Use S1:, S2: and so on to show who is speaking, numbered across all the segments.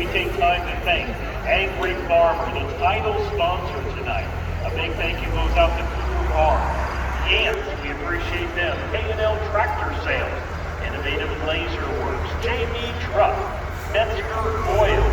S1: we take time to thank Angry Farmer, the title sponsor tonight. A big thank you goes out to Cooper Farm. Yance, we appreciate them. K&L Tractor Sales, Innovative Laser Works, JB Truck, Metzger Oil,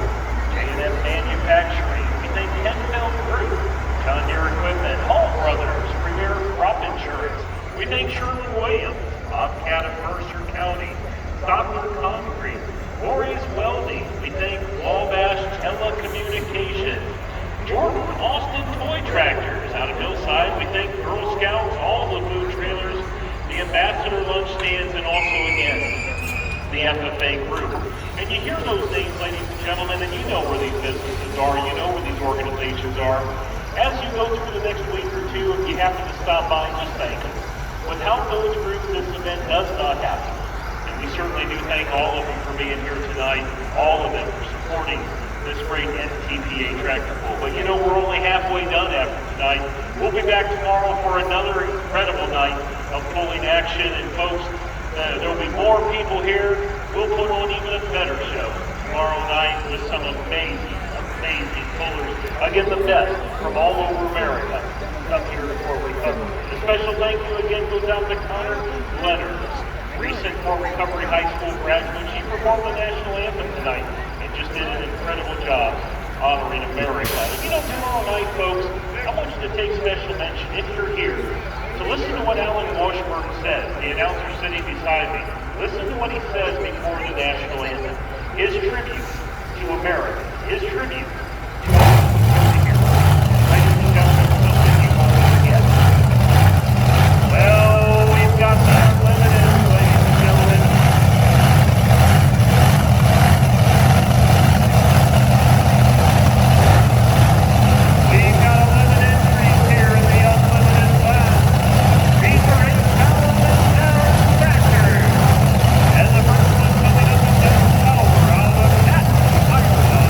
S1: J&M Manufacturing. We thank Kenfeld Group, John Deere Equipment, Hall Brothers, Premier Crop Insurance. We thank Sherwin-Williams, Bobcat of Mercer County, Stockton Concrete, Glorious Welding. We thank Wabash Telecommunications, Jordan Austin Toy Tractors out of Hillside. We thank Girl Scouts, all the food trailers, the Ambassador Lunch Stands, and also again, the FFA Group. And you hear those names, ladies and gentlemen, and you know where these businesses are, you know where these organizations are. As you go through the next week or two, if you happen to stop by, just thank them. Without those groups, this event does not happen. And we certainly do thank all of them for being here tonight, all of them for supporting this great NTPA tractor pull. But you know, we're only halfway done after tonight. We'll be back tomorrow for another incredible night of pulling action. And folks, there'll be more people here. We'll put on even a better show tomorrow night with some amazing pullers. Again, the best from all over America up here for recovery. A special thank you again goes out to Connor Leonard, recent Fort Recovery High School graduate. She performed the national anthem tonight and just did an incredible job honoring America. And you know, tomorrow night, folks, I want you to take special mention, if you're here, to listen to what Alan Washburn says, the announcer sitting beside me. Listen to what he says before the national anthem. His tribute to America. His tribute to all the heroes. Ladies and gentlemen, something you won't forget. Well, we've got the unlimited, ladies and gentlemen. We've got unlimited entries here in the unlimited class. These are in Talent Tractors. And the first one coming up is that power out of Cat, Iowa.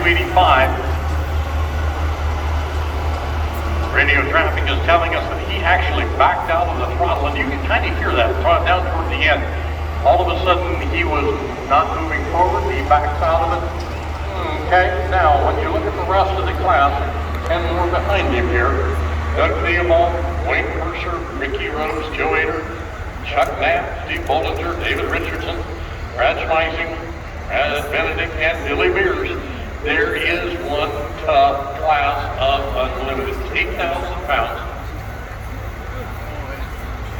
S1: 285. Radio traffic is telling us that he actually backed out of the throttle, and you can kind of hear that down toward the end. All of a sudden, he was not moving forward. He backs out of it. Okay, now when you look at the rest of the class, 10 more behind him here. Doug Theobald, Wayne Mercer, Ricky Rose, Joe Ader, Chuck Knapp, Steve Bollinger, David Richardson, Brad Schmeising, Brad Benedict, and Billy Beers. There is one tough class of unlimited, 8,000 pounds.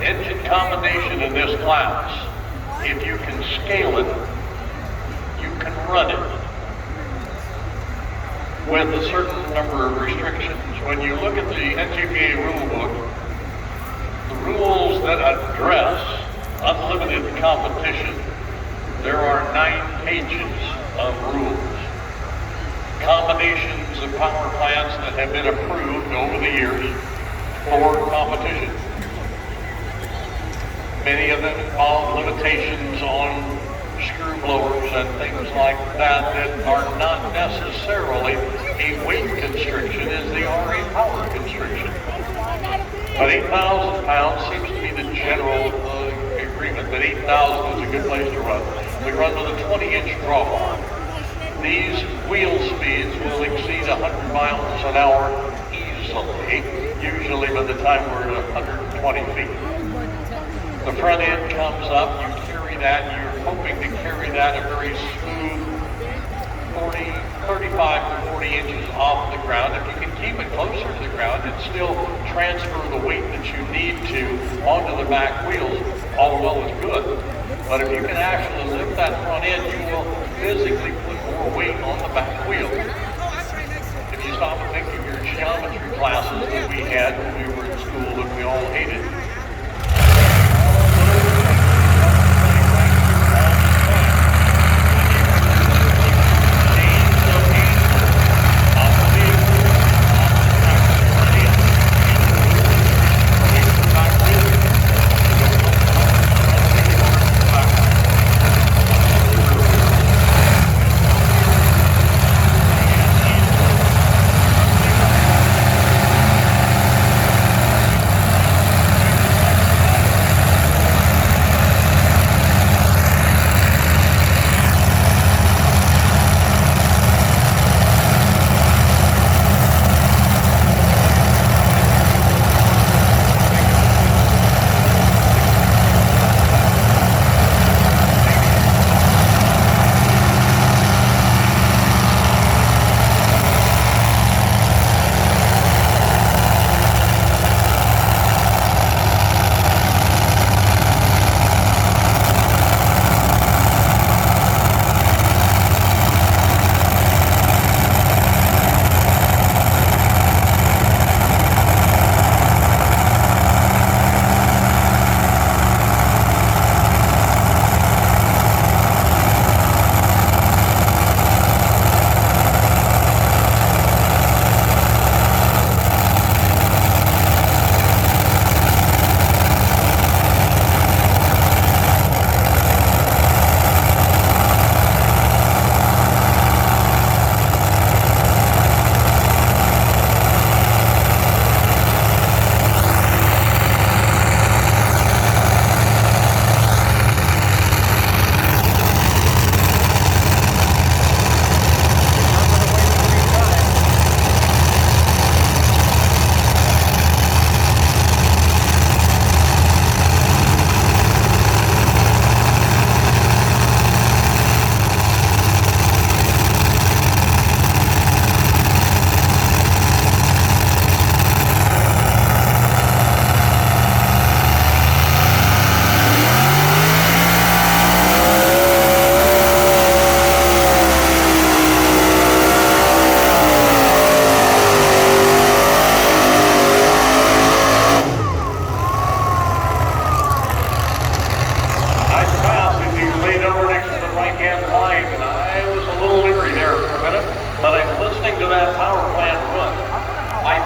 S1: Engine combination in this class, if you can scale it, you can run it with a certain number of restrictions. When you look at the NTPA rule book, the rules that address unlimited competition, there are 9 pages of rules. Combinations of power plants that have been approved over the years for competition. Many of them involve limitations on screw blowers and things like that that are not necessarily a weight constriction as they are a power constriction. But 8,000 pounds seems to be the general agreement that 8,000 is a good place to run. We run with a 20-inch drawbar. These wheel speeds will exceed 100 miles an hour easily, usually by the time we're at 120 feet. The front end comes up, you carry that, you're hoping to carry that a very smooth 35 to 40 inches off the ground. If you can keep it closer to the ground and still transfer the weight that you need to onto the back wheels, all well is good. But if you can actually lift that front end, you will physically put more weight on the back wheel. If you stop and think of your geometry classes that we had when we were in school that we all hated,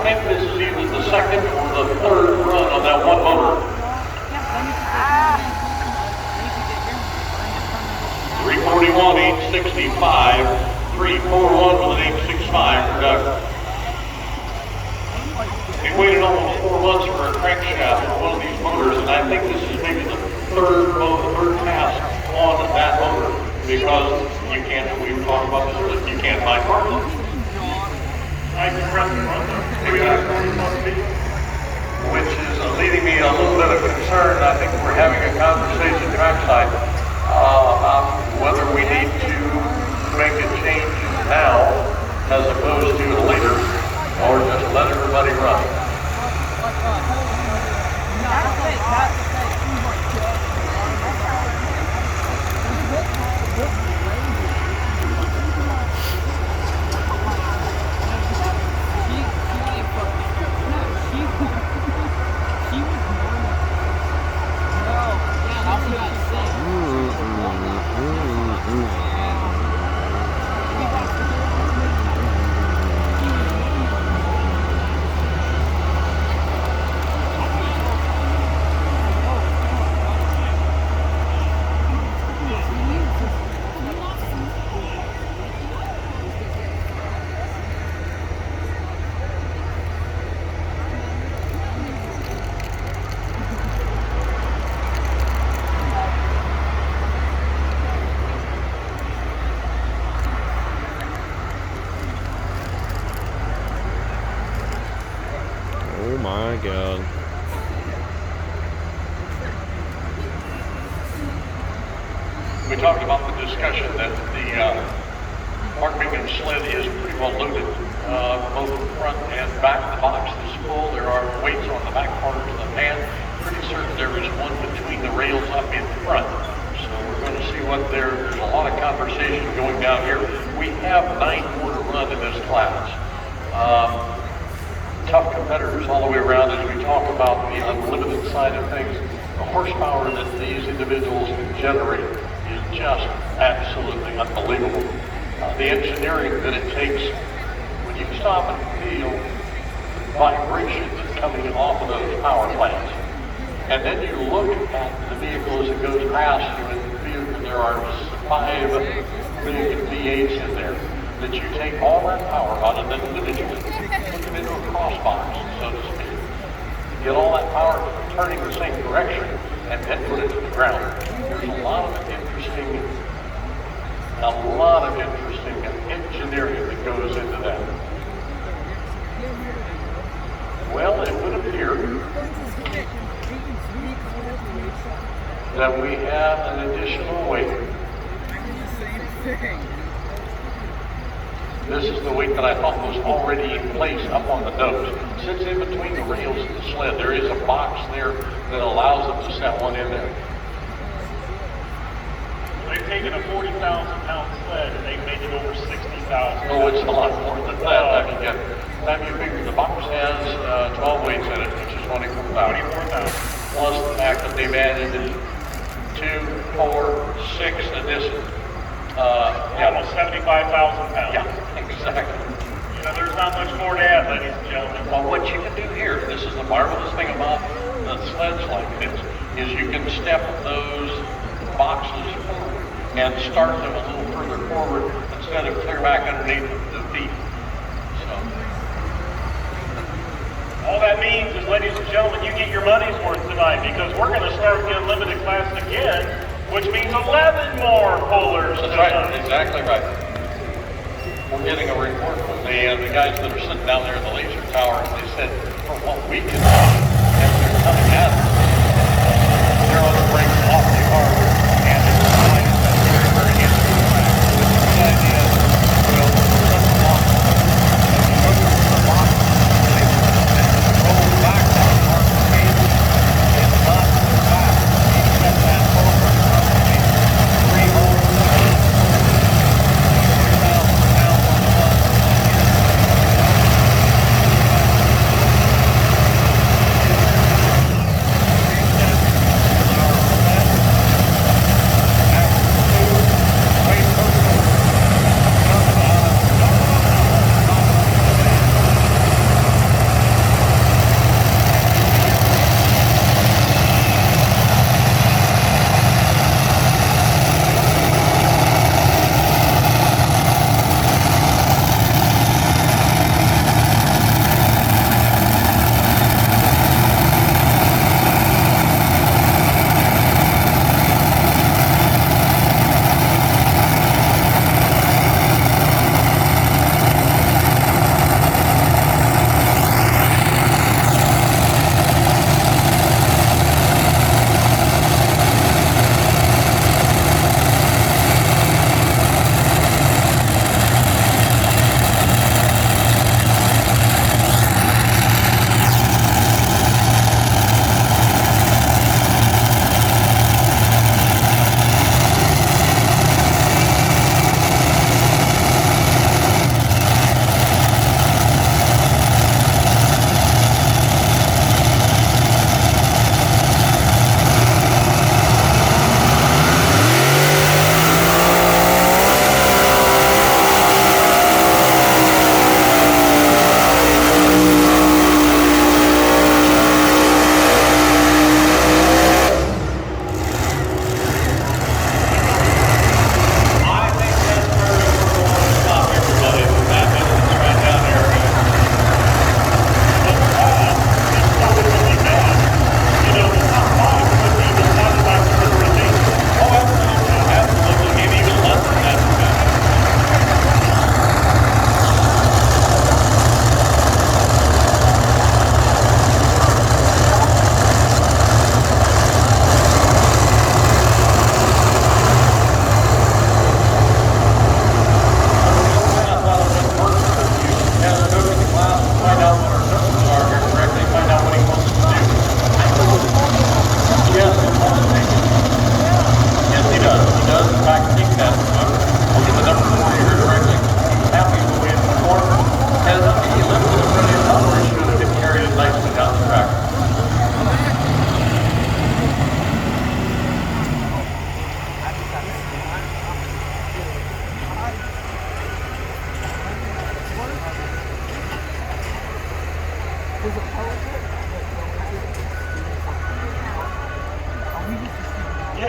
S1: think this is either the second or the third run on that one motor. 341, 865, 341 with an
S2: bit of concern. I think we're having a conversation trackside about whether we need to make a change now as opposed to later, or just let everybody run.
S3: Oh my God.
S2: We talked about the discussion that the Mark Bingham sled is pretty well loaded, both front and back. The box is full. There are weights on the back corners of the van. Pretty certain there is one between the rails up in front. So we're going to see what there's a lot of conversation going down here. We have 9 more to run in this class. Tough competitors all the way around as we talk about the unlimited side of things. The horsepower that these individuals can generate is just absolutely unbelievable. The engineering that it takes, when you stop and feel the vibrations coming off of those power plants, and then you look at the vehicle as it goes past you and feel that there are 5 big V8s in there, that you take all that power out and then individually put them into a cross box, so to speak. Get all that power turning the same direction and then put it to the ground. There's a lot of interesting engineering that goes into that. Well, it would appear that we have an additional weight. This is the weight that I thought was already in place up on the nose. Sits in between the rails of the sled. There is a box there that allows them to set one in there.
S1: They've taken a 40,000-pound sled and they've made it over 60,000.
S2: Oh, it's a lot more than that. Time you figure the box has 12 weights in it, which is 24,000. Plus the fact that they've added 2, 4, 6 additional.
S1: Almost 75,000 pounds.
S2: Yeah, exactly.
S1: You know, there's not much more to add, ladies and gentlemen.
S2: Well, what you can do here, this is the marvelous thing about the sleds like this, is you can step those boxes forward and start them a little further forward instead of clear back underneath the feet. So.
S1: All that means is, ladies and gentlemen, you get your money's worth tonight, because we're going to start the unlimited class again, which means 11 more pullers.
S2: That's right, exactly right. We're getting a report from the guys that are sitting down there in the laser tower, and they said, for what we can do, as they're coming at us, they're on the brink awfully hard, and it's very, very interesting fact. The idea is, well, some block, and you look at the box, and it rolls back down the mark of the it's not back. You set that forward, three holes, 3,000 pounds on the bus.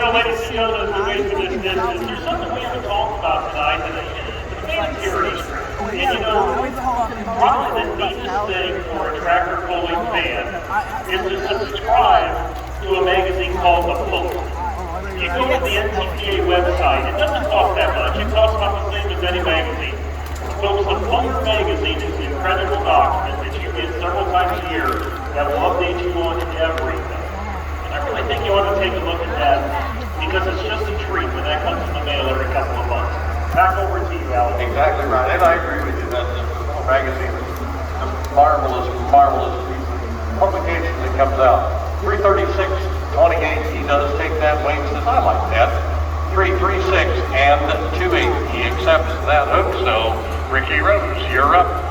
S1: know, ladies and gentlemen, as we wait for this distance, there's something we haven't talked about tonight, and the fans here is, and you know, probably the neatest thing for a tractor pulling fan is to subscribe to a magazine called The Pull. You go to the NTPA website, it doesn't cost that much, it costs about the same as any magazine. Folks, The Puller magazine is an incredible document that you get several times a year that will update you on everything. I really think you ought to take a look at that because it's just a treat when that comes in the mail every couple of months. Back over to you, Alex.
S2: Exactly right, and I agree with you that the magazine is a marvelous publication that comes out. 336-28, he does take that. Wayne says, I like that. 336 and 28, he accepts that hook. So, Ricky Rose, you're up.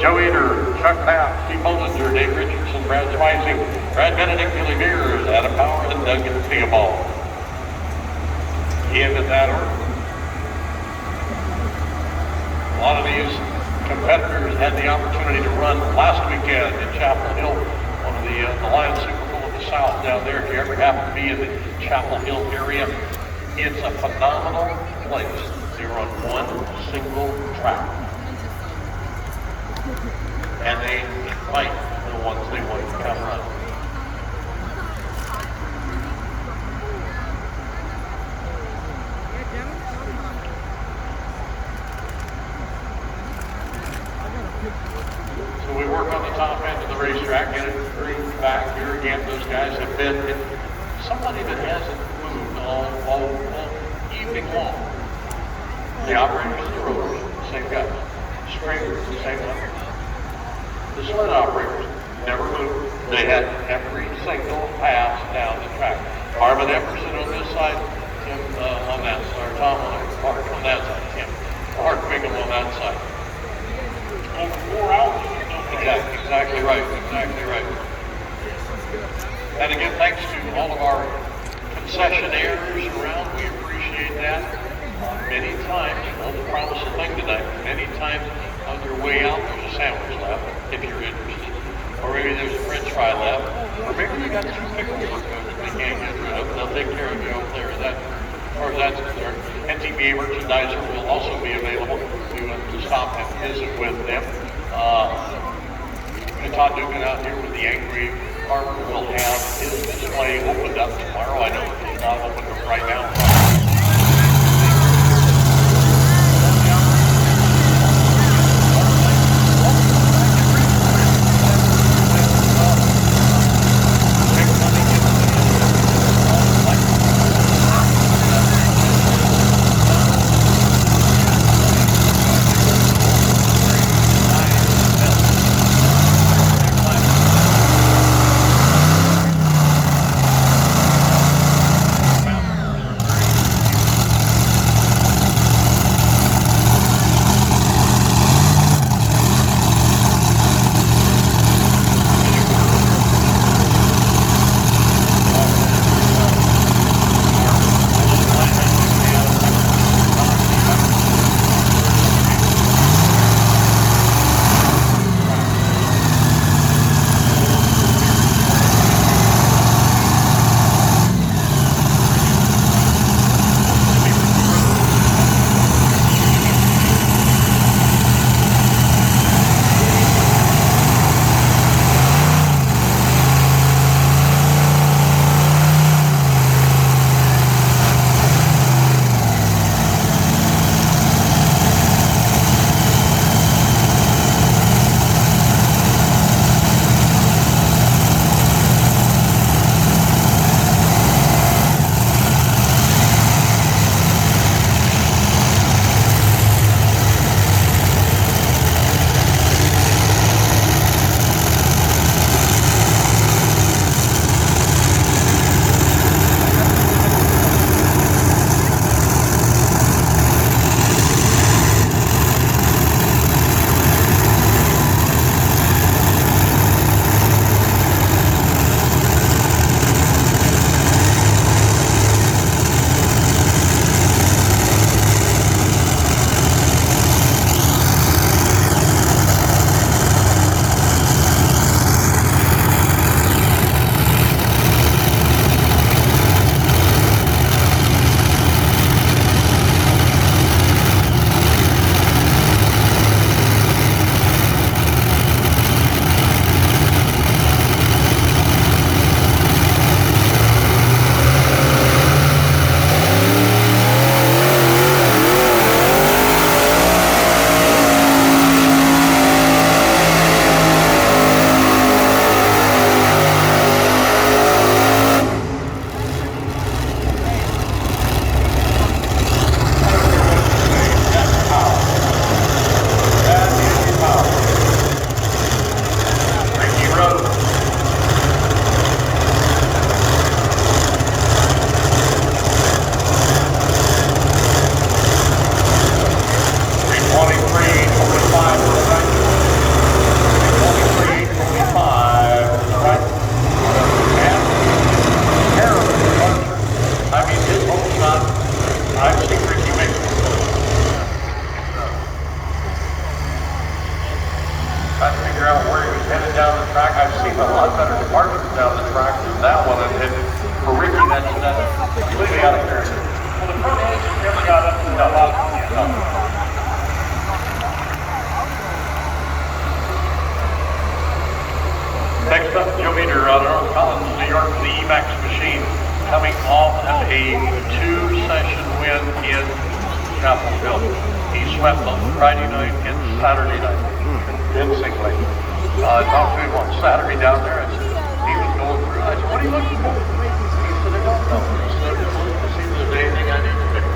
S2: Joe Eater, Chuck Knapp, Steve Bollinger, Dave Richardson, Brad Swising, Brad Benedict, Billy Beers, Adam Power, and Doug Theobald. In that order. A lot of these competitors had the opportunity to run last weekend in Chapel Hill, one of the Lions Super Bowl of the South down there. If you ever happen to be in the Chapel Hill area, it's a phenomenal place. They're on one single track. And they invite the ones they want to come run. So we work on the top end of the racetrack, get it grooved back here again. Those guys have been somebody that hasn't moved all evening long. The operators of the rotors, same guys. Stringers, the same one. The sled operaters never moved. They had every single pass down the track. Marvin Epperson on this side, Tim on that side, Tom on that side, Tim. Hart Bingham on that side.
S1: Over 4 hours.
S2: Exactly right. And again, thanks to all of our concessionaires around. We appreciate that. Many times, you know, the promise of thing tonight, many times on your way out, there's a sandwich left, if you're interested. Or maybe there's a french fry left. Or maybe you got 2 pickles that they can't get rid of. They'll take care of you over there. As far as that's concerned. NTPA merchandiser will also be available to stop and visit with them. Todd Dugan out here with the Angry Farmer will have his display opened up tomorrow. I know it's not open right now. For Ricky, that's completely out of character.
S1: Well, the front edge never got up to the top.
S2: Next up, Joe Meter out of North Collins, New York, the Emax machine, coming off of a 2-session win in Chapel Hill. He swept on Friday night and Saturday night, convincingly. I talked to him on Saturday down there, and he was going through. I said, "What are you looking for?" He said, "I don't know." He said, "I'm just looking to see if there's anything I need to fix."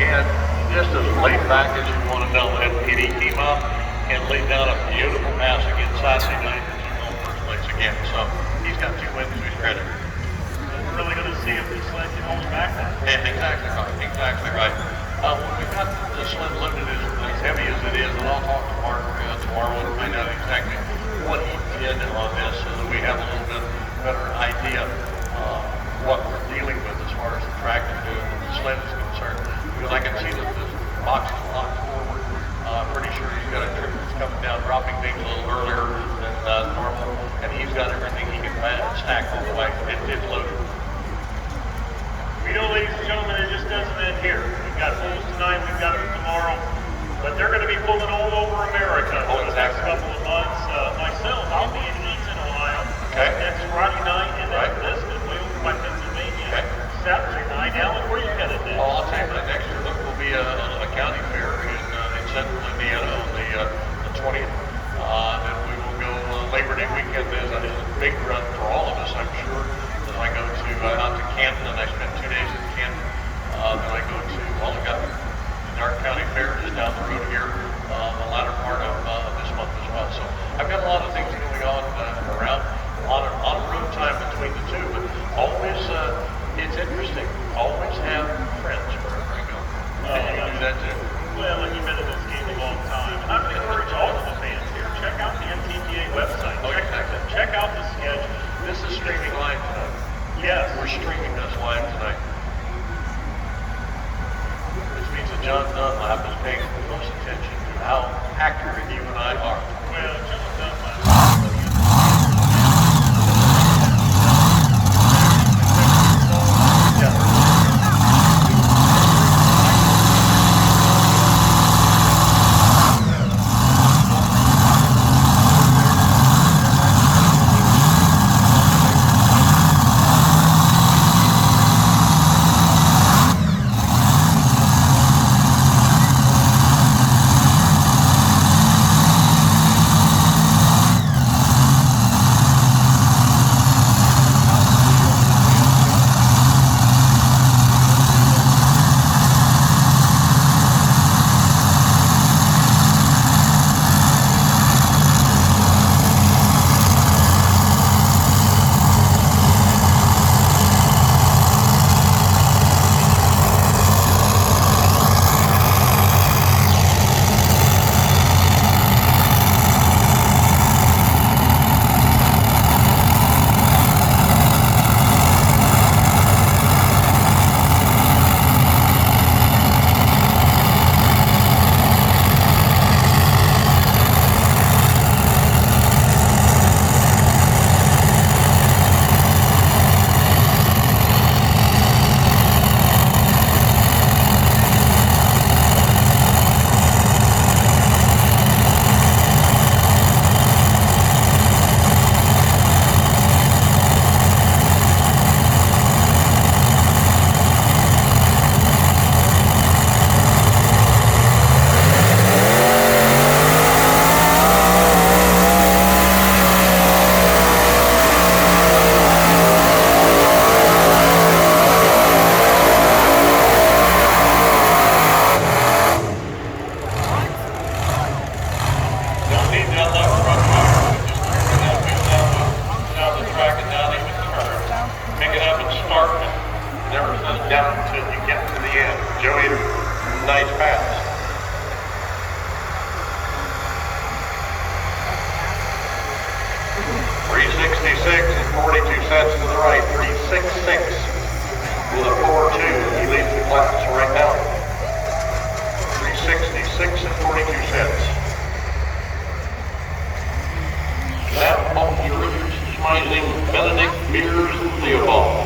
S2: And just as laid back as you want to know, and he came up and laid down a beautiful pass again Saturday night. Again, so he's got 2 wins to his credit.
S1: We're really going to see if this sled can hold him back then.
S2: Yeah, exactly right, exactly right. When we've got the sled loaded as heavy as it is, and I'll talk to Mark tomorrow and find out exactly what he did on this so that we have a little bit better idea what we're dealing with as far as the track and the sled is concerned. Because I can see that the box is locked forward. Pretty sure he's got a trip that's coming down, dropping things a little earlier than normal. And he's got everything he can stack all the way. It's loaded.
S1: We know, ladies and gentlemen, it just doesn't end here. We've got bulls tonight, we've got them tomorrow, but they're going to be pulling all over America for the next couple of months. Myself, I'll be in Eaton, Ohio.
S2: Okay.
S1: Next Friday night, and then Lisbon, Wales, by Pennsylvania.
S2: Okay.
S1: Saturday night. Alan, where are you headed next?
S2: Well, I'll tell you, next year will be a county fair in central Indiana on the 20th. And we will go Labor Day weekend is a big run for all of us, I'm sure. Then I go to out to Canton, and I spend 2 days in Canton. Then I go to, well, we got the Dark County Fair just down the road here, the latter part of this month as well. So I've got a lot of things going on around, on road time between the two, but always, it's interesting. Always have friends wherever I go. And you can do that too.
S1: Well, and you've been in this game a long time. And I'm going to encourage all of the fans here, check out the NTPA website. Check out the schedule.
S2: This is streaming live tonight.
S1: Yes.
S2: We're streaming this live tonight. Which means that John Dunlap is paying close attention to how accurate you and I are.
S1: Well, John Dunlap.
S2: down until you get to the end. Joe Eder, nice pass. $366 and 42 cents to the right. 366 with a 4-2. He leads the class right now. 366 and 42 cents. That Paul Rivers, Smiling, Benedict, Beers, and Theobald.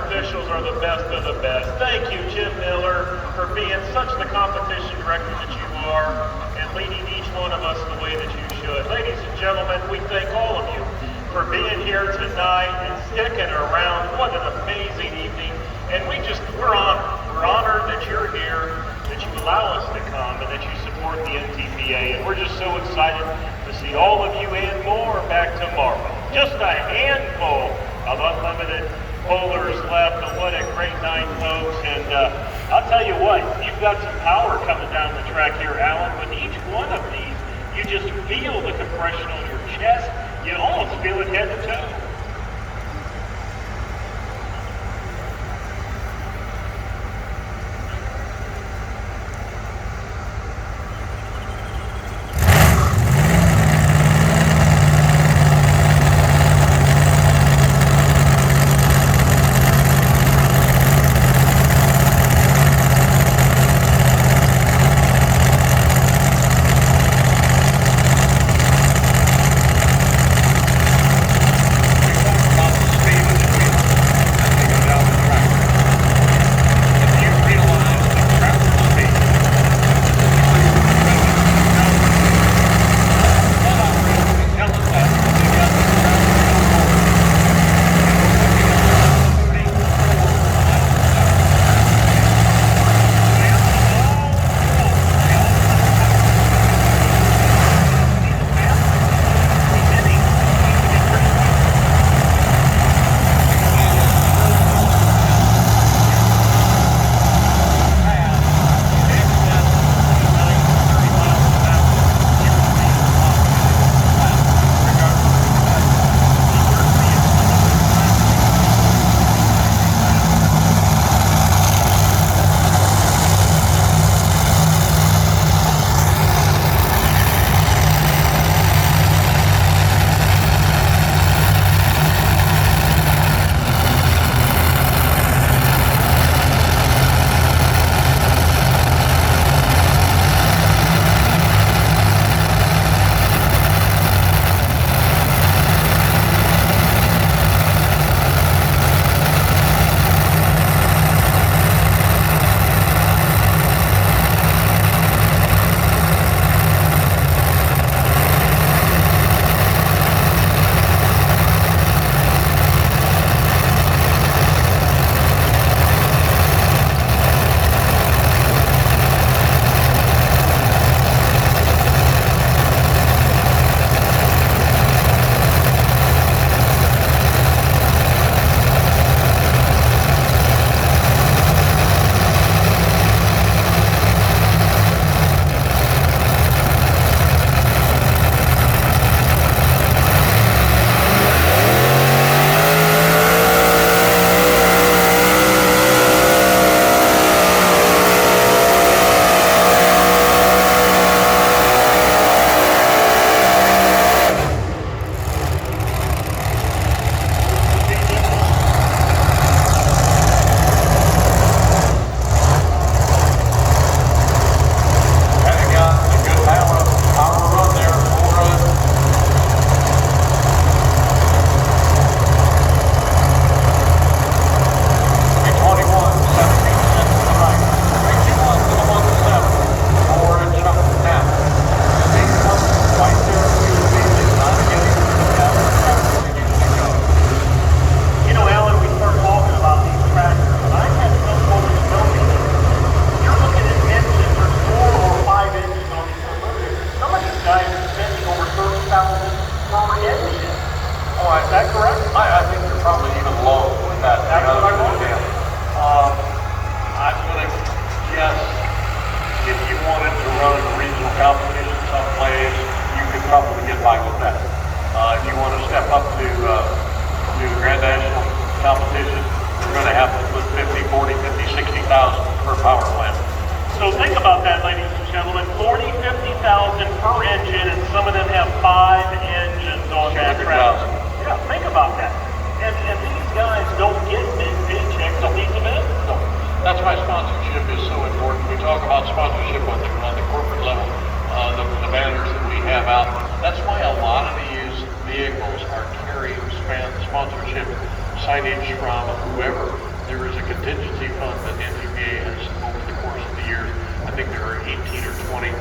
S1: officials are the best of the best. Thank you, Jim Miller, for being such the competition director that you are and leading each one of us the way that you should. Ladies and gentlemen, we thank all of you for being here tonight and sticking around. What an amazing evening. And we're honored. We're honored that you're here, that you allow us to come, and that you support the NTPA. And we're just so excited to see all of you and more back tomorrow. Just a handful of unlimited bowlers left, and what a great night, folks. And I'll tell you what, you've got some power coming down the track here, Alan. With each one of these, you just feel the compression on your chest. You almost feel it head to toe. So think about that, ladies and gentlemen. 40, 50,000 per engine, and some of them have 5 engines on that track. Yeah, think about that. And these guys don't get big paychecks on these events.
S2: No. That's why sponsorship is so important. We talk about sponsorship on the corporate level, the banners that we have out. That's why a lot of these vehicles are carrying sponsorship signage from whoever There is a contingency fund that NTPA has over the course of the year. I think there are 18 or 20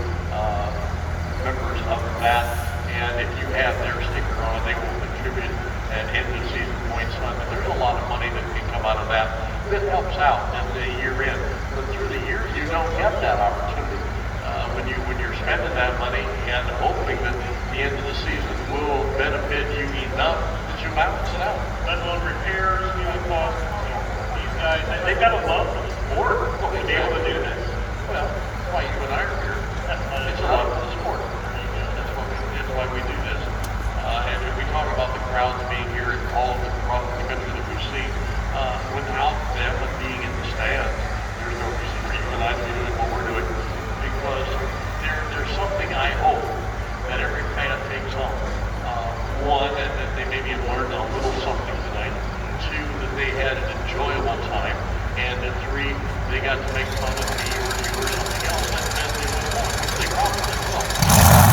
S2: members of that, and if you have their sticker on, they will contribute an end of season points fund. But there's a lot of money that can come out of that that helps out at the year end. But through the year, you don't have that opportunity. When you're spending that money and hoping that the end of the season will benefit you enough that you balance it out.
S1: Let alone repairs, fuel costs. These guys, they've got to love the sport to be able to do this.
S2: Well, that's why you and I are here. It's a love for the sport. That's why we do this. And if we talk about the crowds being here and all of the country that we've seen, without them being in the stands, there's no reason for you and I to be doing what we're doing. Because there's something I hope that every fan takes home. One, that they maybe have learned a little something tonight. Two, that they had an enjoyable time. And then three, they got to make fun of me or you or something else. And they went on. They probably will.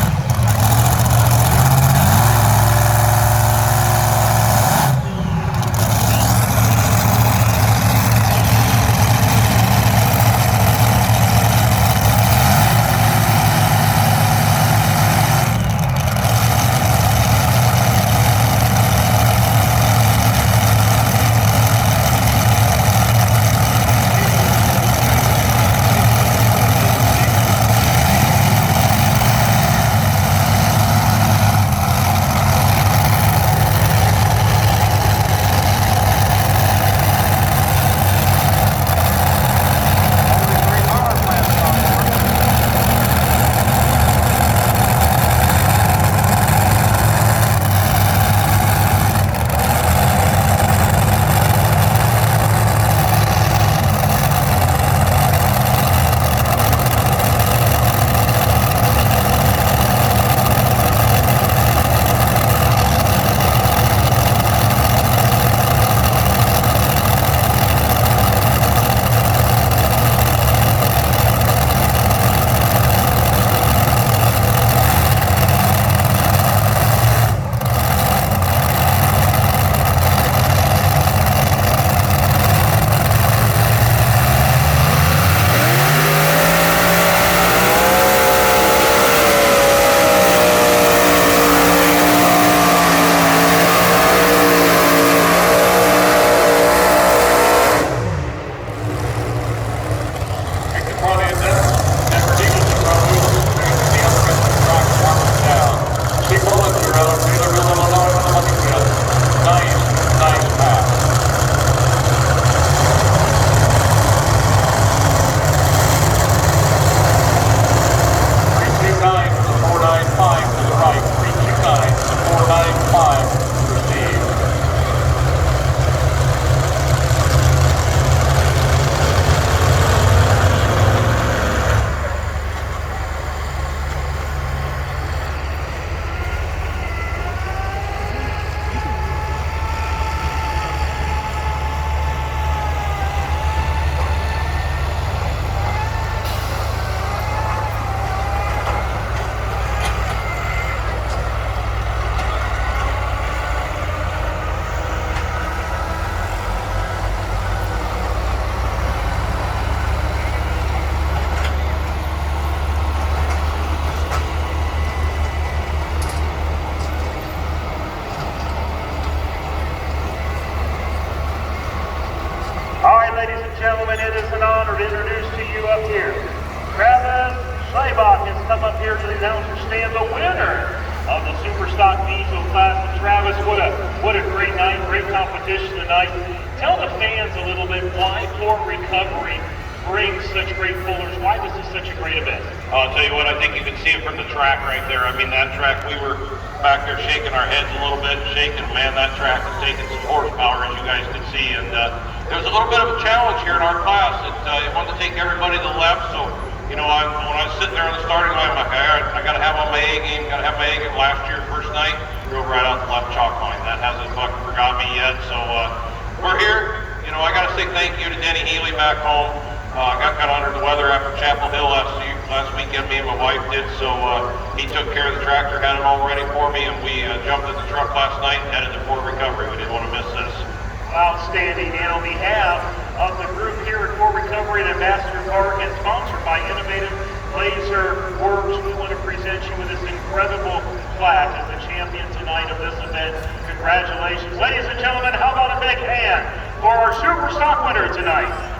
S1: Ladies and gentlemen, it is an honor to introduce to you up here, Travis Seibach has come up here to the announcer stand, the winner of the Superstock Diesel class. And Travis, what a great night, great competition tonight. Tell the fans a little bit why Floor Recovery brings such great pullers. Why this is such a great event?
S3: I'll tell you what, I think you can see it from the track right there. I mean, that track, we were back there shaking our heads a little bit, shaking. Man, that track is taking some horsepower, as you guys can see. And there was a little bit of a challenge here in our class. It wanted to take everybody to the left. So, you know, when I was sitting there on the starting line, I'm like, all right, I got to have on my A game, got to have my A game. Last year, first night, drove right out the left chalk line. That hasn't fucking forgot me yet. So we're here. You know, I got to say thank you to Denny Healy back home. I got kind of under the weather after Chapel Hill last weekend, me and my wife did, so he took care of the tractor, had it all ready for me, and we jumped in the truck last night and headed to Port Recovery. We didn't want to miss this.
S1: Outstanding. And on behalf of the group here at Core Recovery at Ambassador Park and sponsored by Innovative Laser Works. We want to present you with this incredible plaque as the champion tonight of this event. Congratulations. Ladies and gentlemen, how about a big hand for our Super Stock winner tonight?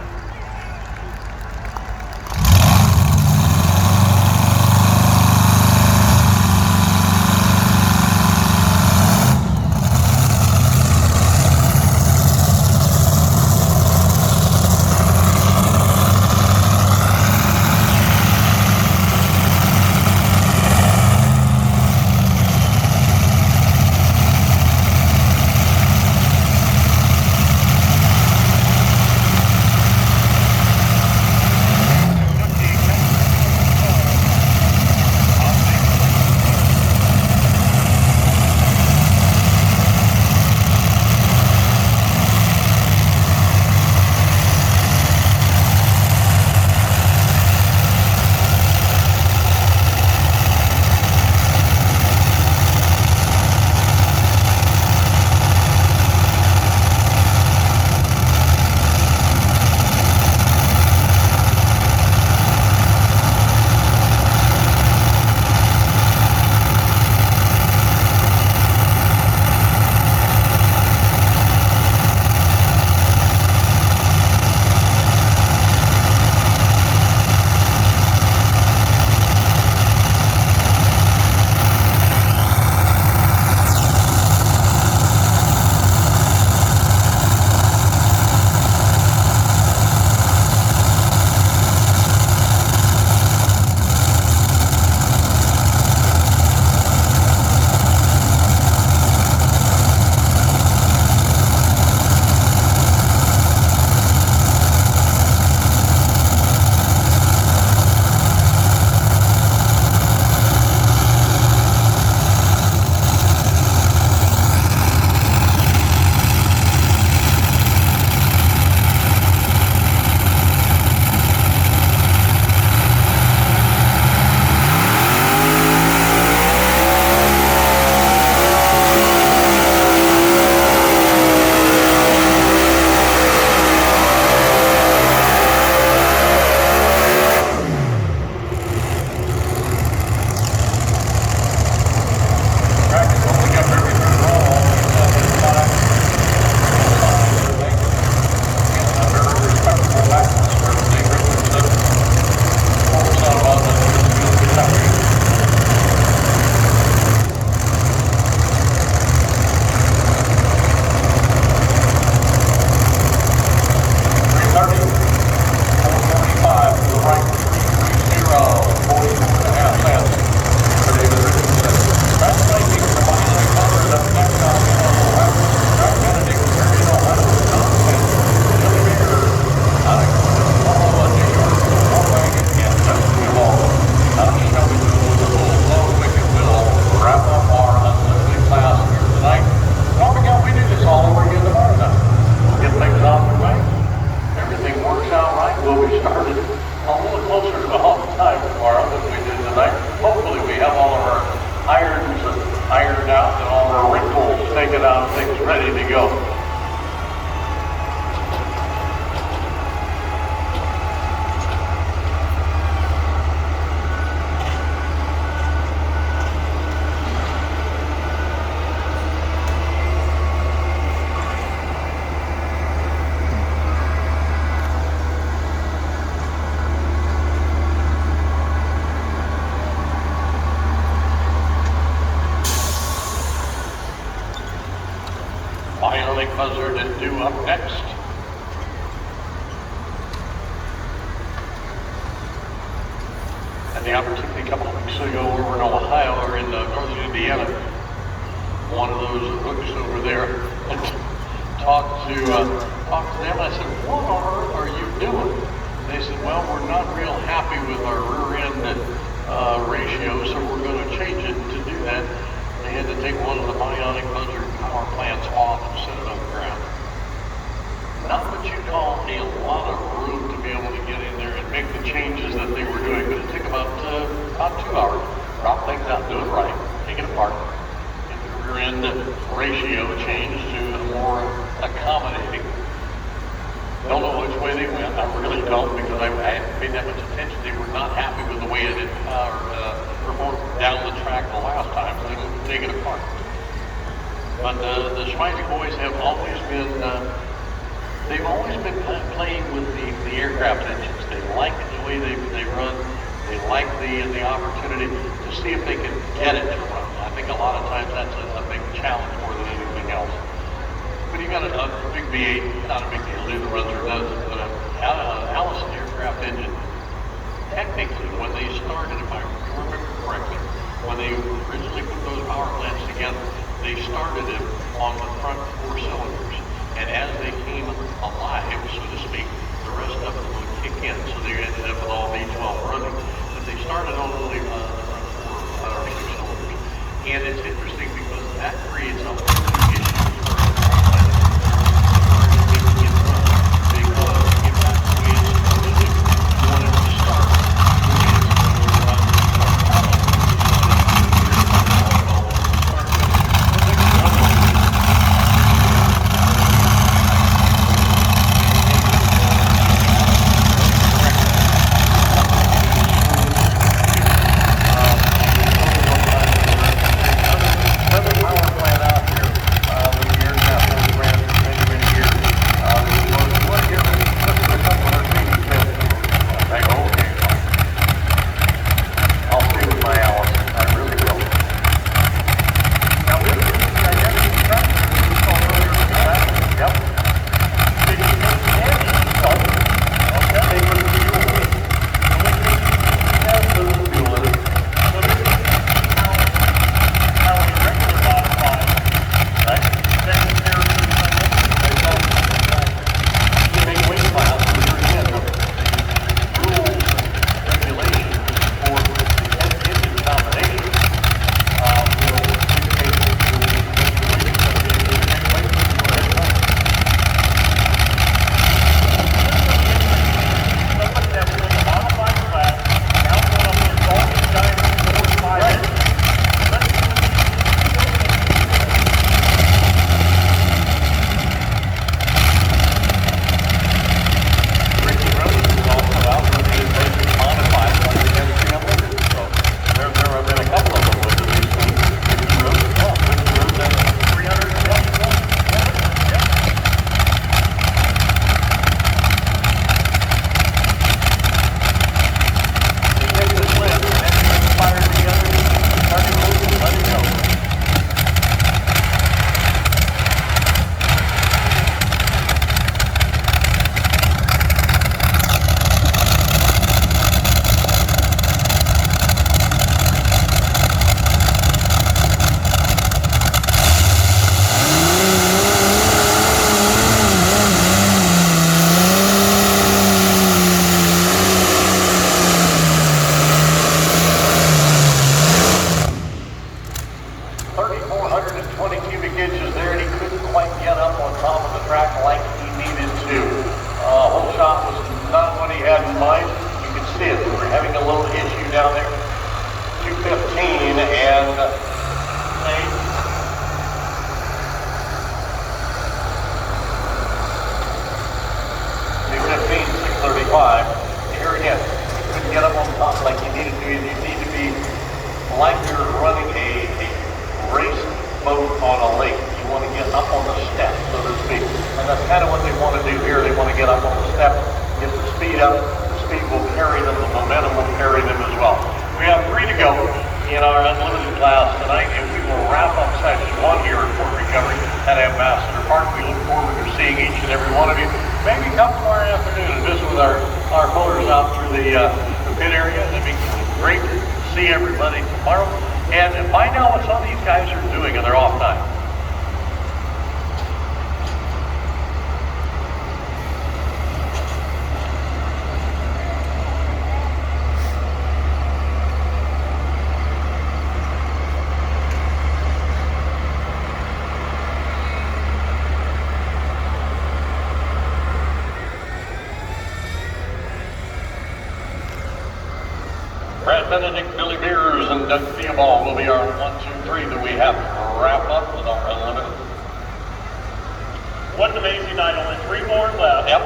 S2: Ready to go. Bionic Buzzard is due up next. And the opportunity a couple of weeks ago over in Ohio or in northern Indiana, one of those hooks over there, and talked to them. I said, what on earth are you doing? And they said, well, we're not real happy with our rear end ratio, so we're going to change it. To do that, they had to take one of the Bionic Buzzard power plants off and set it on the ground. Not what you call a lot of room to be able to get in there and make the changes that they were doing, but it took about 2 hours. Drop things out, do it right, take it apart, get the rear end ratio changed to a more accommodating. Don't know which way they went. I really don't, because I hadn't paid that much attention. They were not happy with the way it had performed down the track the last time, so they moved to take it apart. But the Schmeisy boys have always been, they've always been playing with the aircraft engines. They like the way they run. They like the opportunity to see if they can get it to run. I think a lot of times that's a big challenge more than anything else. But you got a big V8, not a big deal, either runs or doesn't. But Allison aircraft engine, technically, when they started, if I remember correctly, when they originally put those power plants together, they started it on the front 4 cylinders. And as they came alive, so to speak, the rest of them would kick in. So they ended up with all V12 running. But they started on only the front 4 or 6 cylinders. And it's interesting because that creates a whole new issue. Here again, you couldn't get up on top like you needed to. You need to be like you're running a race boat on a lake. You want to get up on the step, so to speak. And that's kind of what they want to do here. They want to get up on the step, get the speed up. The speed will carry them. The momentum will carry them as well. We have 3 to go in our unlimited class tonight, and we will wrap up session 1 here at Fort Recovery at Ambassador Park. We look forward to seeing each and every one of you. Maybe come tomorrow afternoon and visit with our boaters out through the pit area. It'd be great to see everybody tomorrow and find out what some of these guys are doing in their off time. Brad Benedict, Billy Beers, and Doug Theobald will be our 1, 2, 3 that we have to wrap up with our unlimited.
S1: What an amazing night, only 3 more left.
S2: Yep.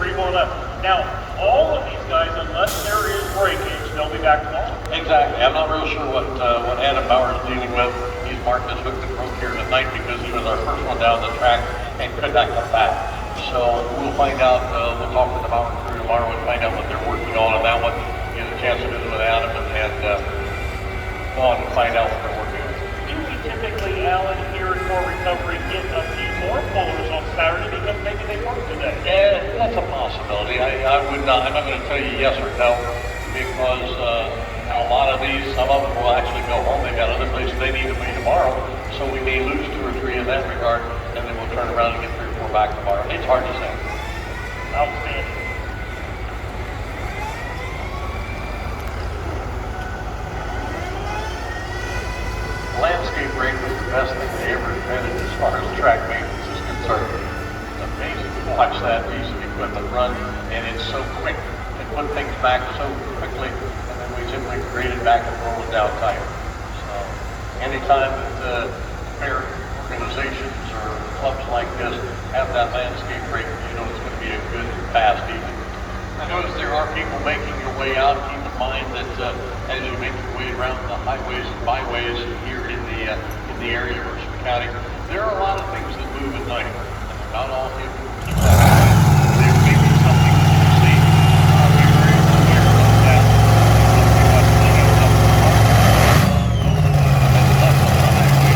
S1: 3 more left. Now, all of these guys, unless there is breakage, they'll be back tomorrow.
S2: Exactly. I'm not real sure what Adam Bauer is dealing with. He's marked his hook and broke here tonight because he was our first one down the track and could not come back. So we'll find out. We'll talk with the Bauer crew tomorrow and find out what they're working on that one. Get a chance to visit with Adam and go on and find out what they're working on.
S1: Do we typically, Alan, here at Core Recovery, get a few more pullers on Saturday because maybe they work today?
S2: Yeah, that's a possibility. I would not. I'm not going to tell you yes or no because a lot of these, some of them will actually go home. They've got other places they need to be tomorrow, so we may lose 2 or 3 in that regard, and then we'll turn around and get 3 or 4 back tomorrow. It's hard to say.
S1: Outstanding.
S2: Landscape break was the best thing they ever invented as far as track maintenance is concerned. It's amazing to watch that piece of equipment run, and it's so quick. It put things back so quickly, and then we simply grade it back and roll it down tight. So anytime that fair organizations or clubs like this have that landscape break, you know it's going to be a good, fast evening. I notice there are people making your way out. Keep in mind that as you make your way around the highways and byways here in the area of Mercer County, there are a lot of things that move at night. And not all people keep that. There may be something that you see. Be very aware of that. Don't give up plenty of stuff. That's on the highway.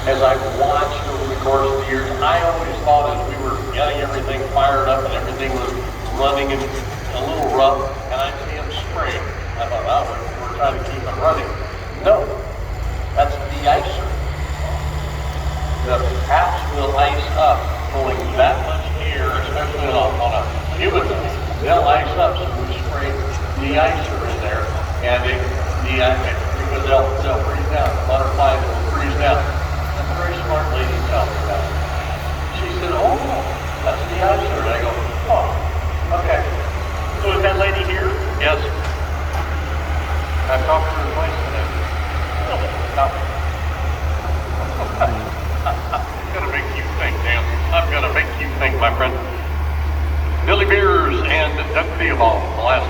S2: as I've watched over the course of the years, I always thought as we were getting everything fired up and everything was running and a little rough, and I'd see them spray. I thought, oh, we're trying to keep them running. No, that's the de-icer. The taps will ice up, pulling that much air, especially on a humid day. They'll ice up, so we spray de-icer in there, and it because they'll freeze down. Butterflies will freeze down. And a very smart lady tells me that. She said, oh, that's de-icer. And I go, oh, okay.
S1: So is that lady here?
S2: Yes. I've talked to her twice today. No. I'm gonna make you think, Dan. I'm gonna make you think, my friend. Billy Beers and Doug Theobald, the last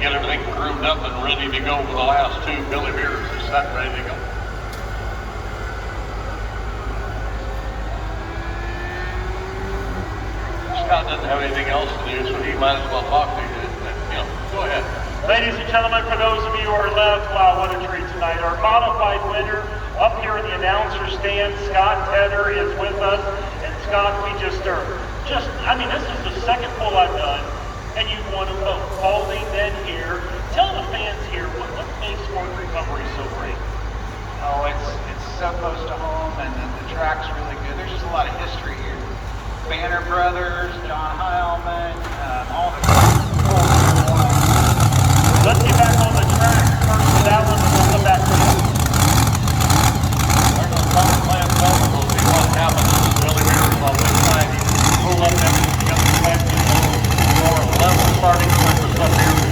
S2: get everything groomed up and ready to go for the last two. Billy Beers is set and ready to go. Scott doesn't have anything else to do, so he might as well talk to you. Go ahead.
S1: Ladies and gentlemen, for those of you who are left, wow, what a treat tonight. Our modified winner up here in the announcer stand, Scott Tedder is with us. And Scott, we this is the second pull I've done, and you've won them both. Holding then here. Tell the fans here, what makes Sport Recovery so great?
S4: Oh, it's so close to home, and the track's really good. There's just a lot of history here. Banner Brothers, John Heilman, all the
S1: Let's get back on the track. First with that one, and we'll come back to you.
S2: There's a solid plan going. We'll see what happens. Billy Beers on this side. He pulled up and got the plan to go for 11 starting surface up here.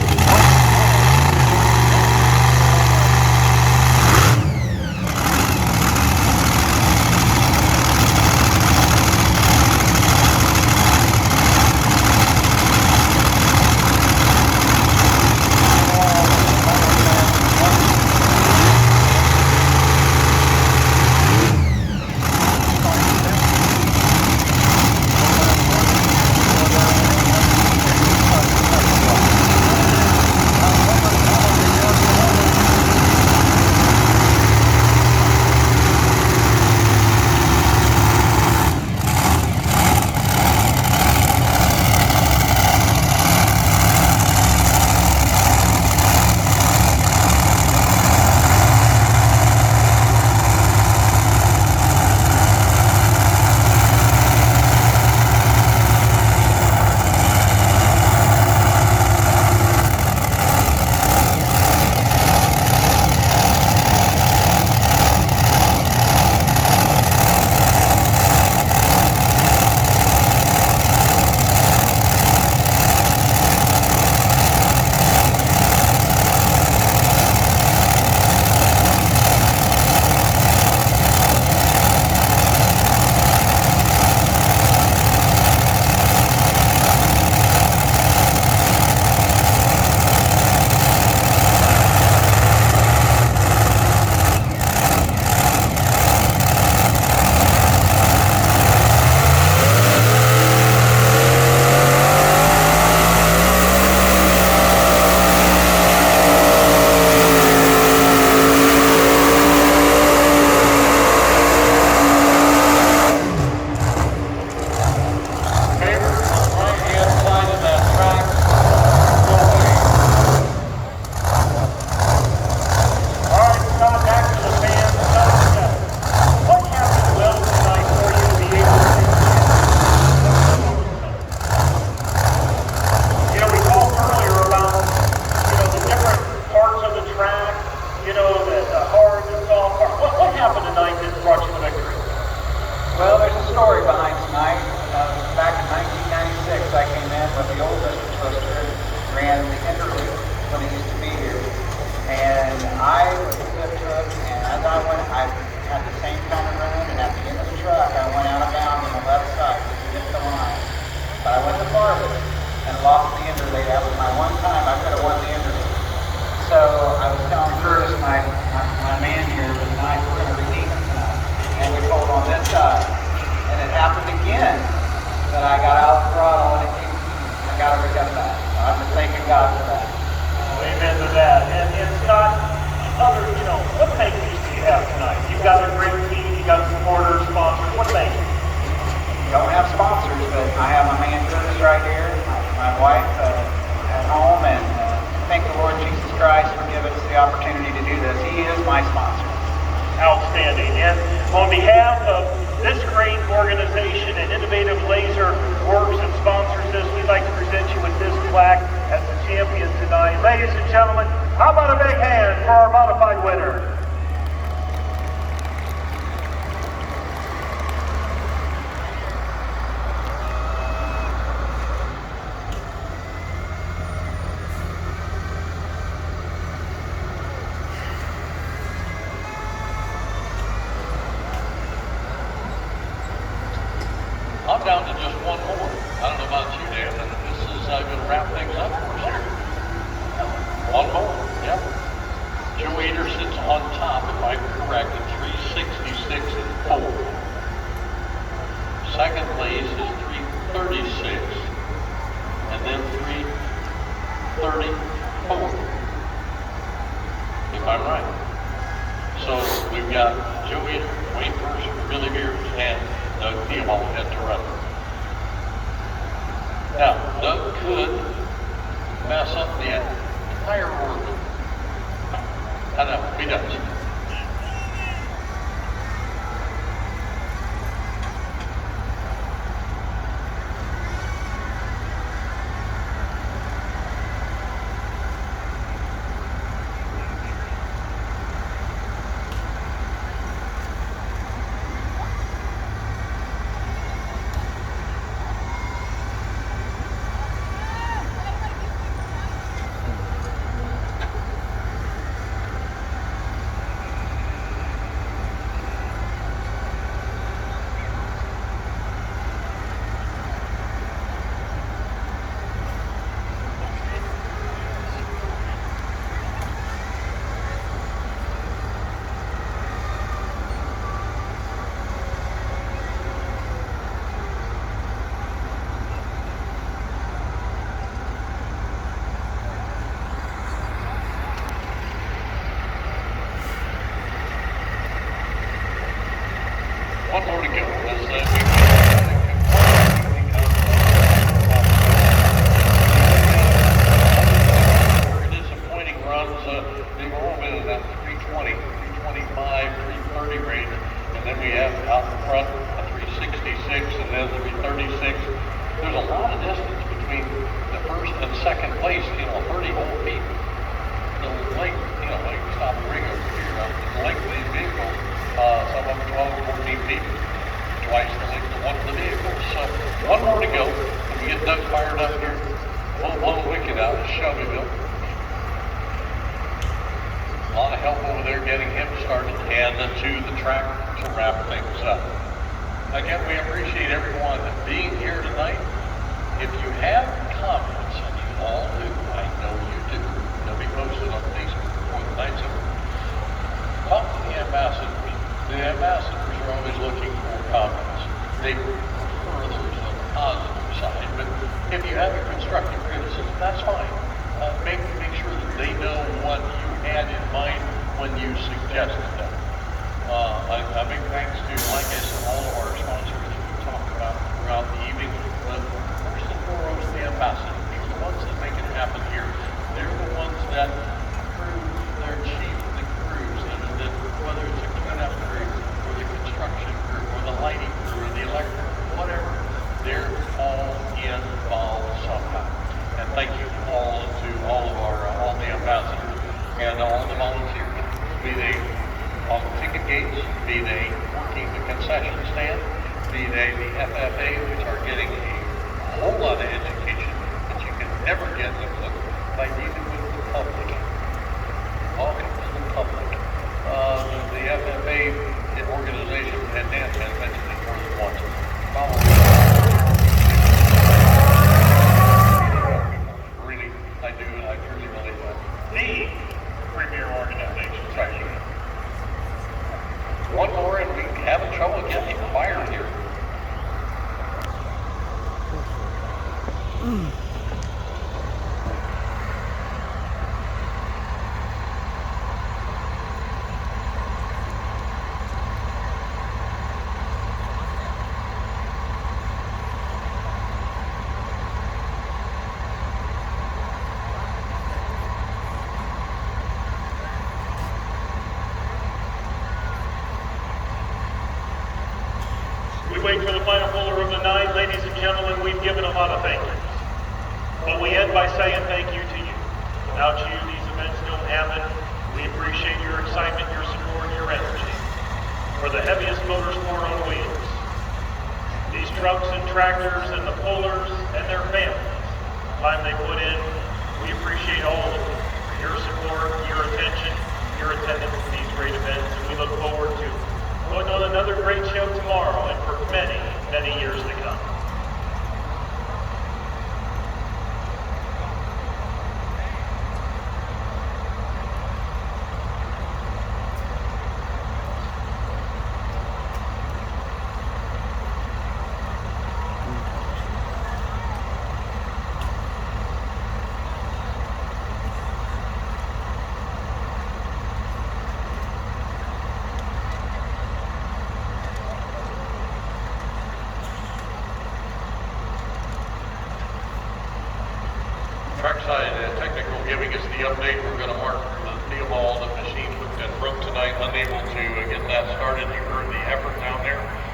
S2: I'm down to just one more. I don't know about you, Dan, and this is going to wrap things up for us here. Joe Eater sits on top, if I'm correct, at 366 and 4. Second place is 336, and then 334, if I'm right. So we've got Joe Eater, Wayne Purser, Billy Beers, and Doug Theobald at to run. Now, Doug could mess up the entire order. I know, he does. One more to go. Very disappointing runs. They've all been in that 320, 325, 330 range. And then we have out in front a 366 and then 336. There's a lot of distance between the first and second place, 30 whole feet. The length, like stop and ring over here, the length of these vehicles. Some of them 12 or 14 feet, twice the length of one of the vehicles. So one more to go. When we get Doug fired up here, we'll blow the wicked out of Shelbyville. A lot of help over there getting him started and to the track to wrap things up. Again, we appreciate everyone being here tonight. If you have comments, and you all do, I know you do, they'll be posted on Facebook before the night's over. Talk to the ambassadors. The ambassadors are always looking for comments. They prefer those on the positive side, but if you have a constructive criticism, that's fine. Make sure that they know what you had in mind when you suggested them. A big thanks to, like I said, all of our sponsors that we talked about throughout the evening. But first and foremost, the ambassadors are the ones that make it happen here. They're the ones that prove their chief, the crews, that whether it's a cleanup crew, or the construction crew, or the lighting crew, or the electric, whatever, they're all involved somehow. And thank you all to all of all the ambassadors and all the volunteers, be they on the ticket gates, be they working the concession stand, be they the FFA, which are getting a whole lot of education that you can never get by dealing with the public. All comes to the public. The FFA organization, and Dan has mentioned it more than once. Really, I do, and I truly believe that.
S1: The premier organization.
S2: Right. One more, and we having trouble getting fired here.
S1: We wait for the final puller of the night. Ladies and gentlemen, we've given a lot of thank yous. But we end by saying thank you to you. Without you, these events don't happen. We appreciate your excitement, your support, your energy for the heaviest motorsport on wheels. These trucks and tractors and the pullers and their families, the time they put in, we appreciate all of you for your support, your attention, your attendance at these great events, and we look forward to going on another great show tomorrow and for many, many years to come.
S2: for giving us the update. We're going to mark the Theobald machine that broke tonight, unable to get that started. You heard the effort down there.